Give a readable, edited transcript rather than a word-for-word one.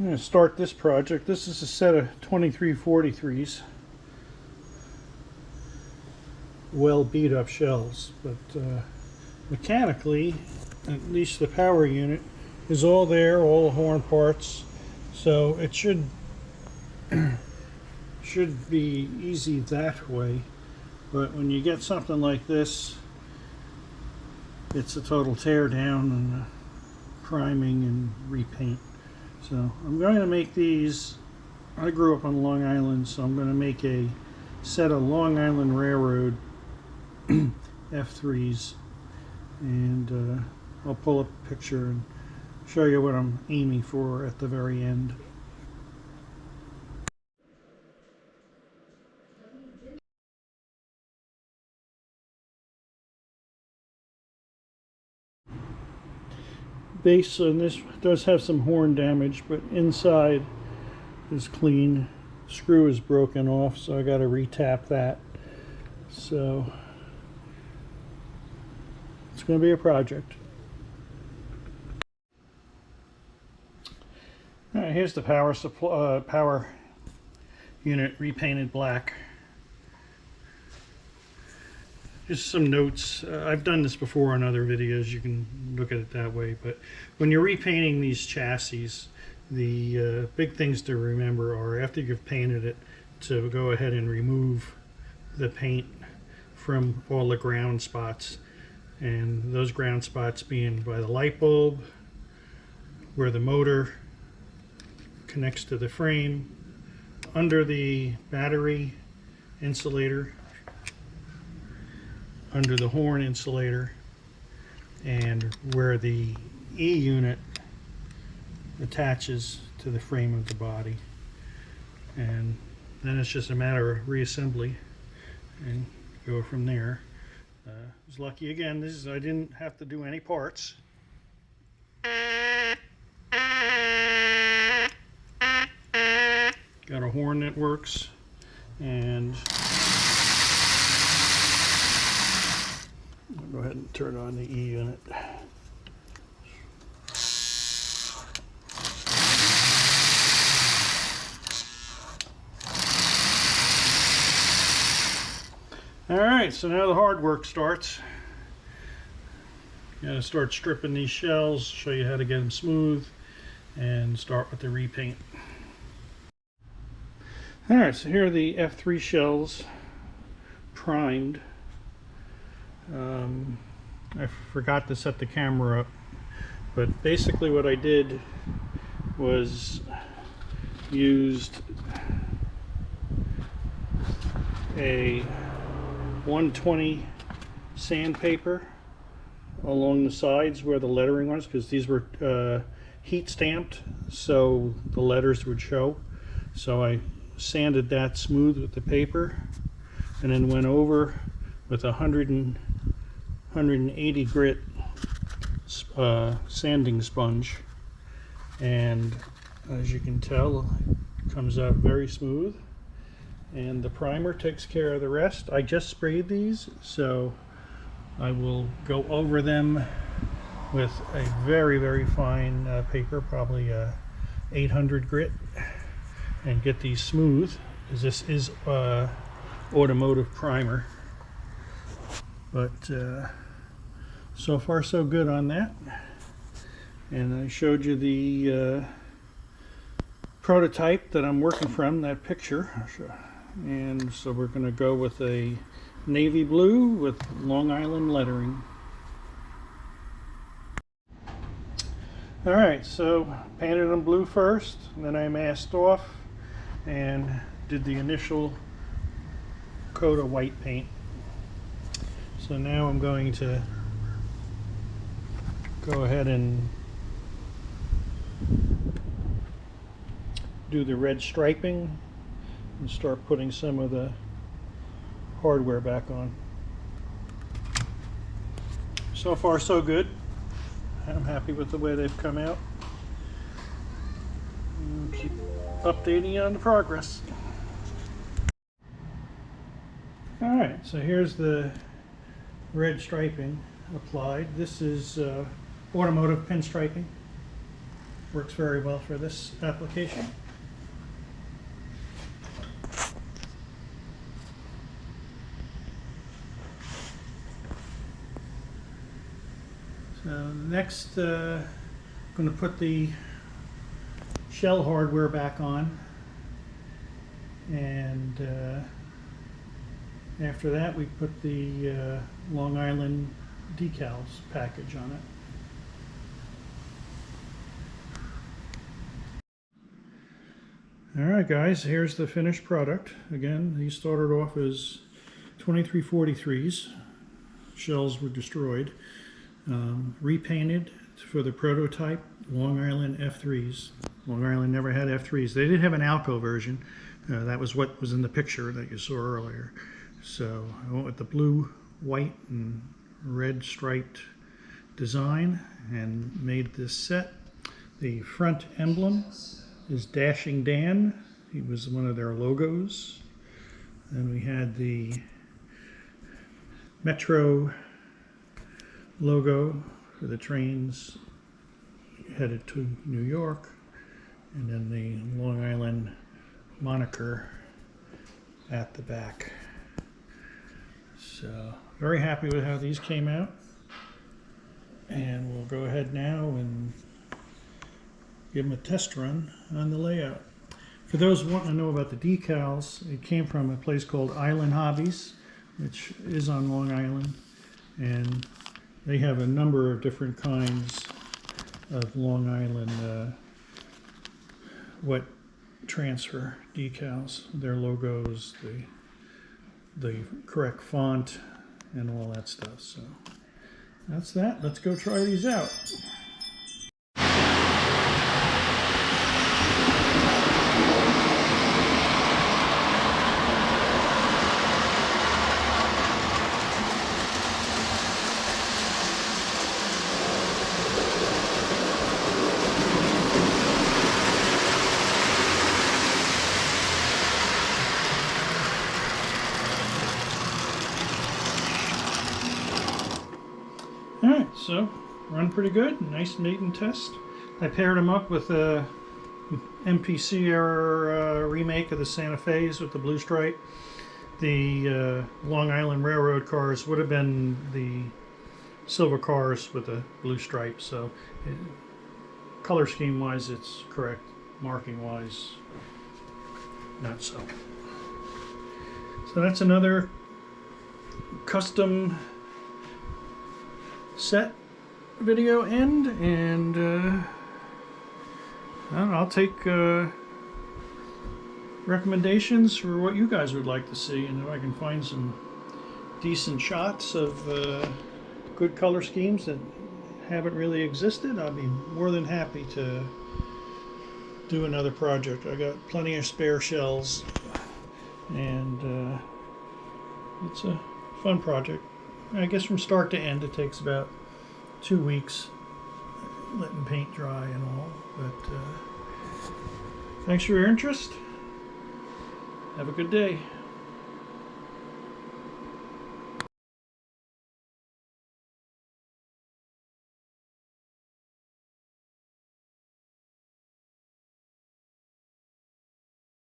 I'm going to start this project. This is a set of 2343s. Well beat up shells, but mechanically, at least the power unit is all there, all the horn parts, so it should be easy that way. But when you get something like this, it's a total tear down and priming and repaint. So I'm going to make these. I grew up on Long Island, so I'm going to make a set of Long Island Railroad F3s, and I'll pull up a picture and show you what I'm aiming for at the very end. Base on this does have some horn damage, but inside is clean. Screw is broken off, so I got to retap that. So it's going to be a project. All right, here's the power unit repainted black. Just some notes. I've done this before on other videos. You can look at it that way. But when you're repainting these chassis, the big things to remember are, after you've painted it, to go ahead and remove the paint from all the ground spots. And those ground spots being by the light bulb, where the motor connects to the frame, under the battery insulator, under the horn insulator, and where the E unit attaches to the frame of the body. And then it's just a matter of reassembly and go from there. I was lucky again, I didn't have to do any parts. Got a horn that works, and I'll go ahead and turn on the E unit. Alright, so now the hard work starts. Gotta start stripping these shells, show you how to get them smooth, and start with the repaint. Alright, so here are the F3 shells, primed. I forgot to set the camera up, but basically what I did was used a 120 sandpaper along the sides where the lettering was, because these were heat stamped, so the letters would show. So I sanded that smooth with the paper, and then went over with 180 grit sanding sponge, and as you can tell, it comes out very smooth, and the primer takes care of the rest. I just sprayed these, so I will go over them with a very fine paper, probably 800 grit, and get these smooth, as this is automotive primer. But so far so good on that. And I showed you the prototype that I'm working from, that picture. And so we're going to go with a navy blue with Long Island lettering. Alright, so painted them blue first, and then I masked off and did the initial coat of white paint. So now I'm going to go ahead and do the red striping and start putting some of the hardware back on. So far so good. I'm happy with the way they've come out. And keep updating you on the progress. Alright, so here's the red striping applied. This is automotive pinstriping. works very well for this application. So next, I'm going to put the shell hardware back on, and after that we put the Long Island decals package on it. Alright guys, here's the finished product. Again, these started off as 2343s. Shells were destroyed. Repainted for the prototype Long Island F3s. Long Island never had F3s. They did have an Alco version. That was what was in the picture that you saw earlier. So I went with the blue, white, and red striped design and made this set. The front emblem is Dashing Dan. He was one of their logos. Then we had the Metro logo for the trains headed to New York, and then the Long Island moniker at the back. So very happy with how these came out, and we'll go ahead now and give them a test run on the layout. For those who want to know about the decals, it came from a place called Island Hobbies, which is on Long Island, and they have a number of different kinds of Long Island wet transfer decals, their logos, the correct font, and all that stuff. So that's that. Let's go try these out. Alright, so run pretty good. Nice maiden test. I paired them up with a MPC era remake of the Santa Fe's with the blue stripe. The Long Island Railroad cars would have been the silver cars with the blue stripe. So color scheme wise it's correct. Marking wise not so. So that's another custom set video end, and I don't know, I'll take recommendations for what you guys would like to see, and if I can find some decent shots of good color schemes that haven't really existed, I'll be more than happy to do another project. I got plenty of spare shells, and it's a fun project. I guess from start to end it takes about 2 weeks letting paint dry and all, but thanks for your interest. Have a good day.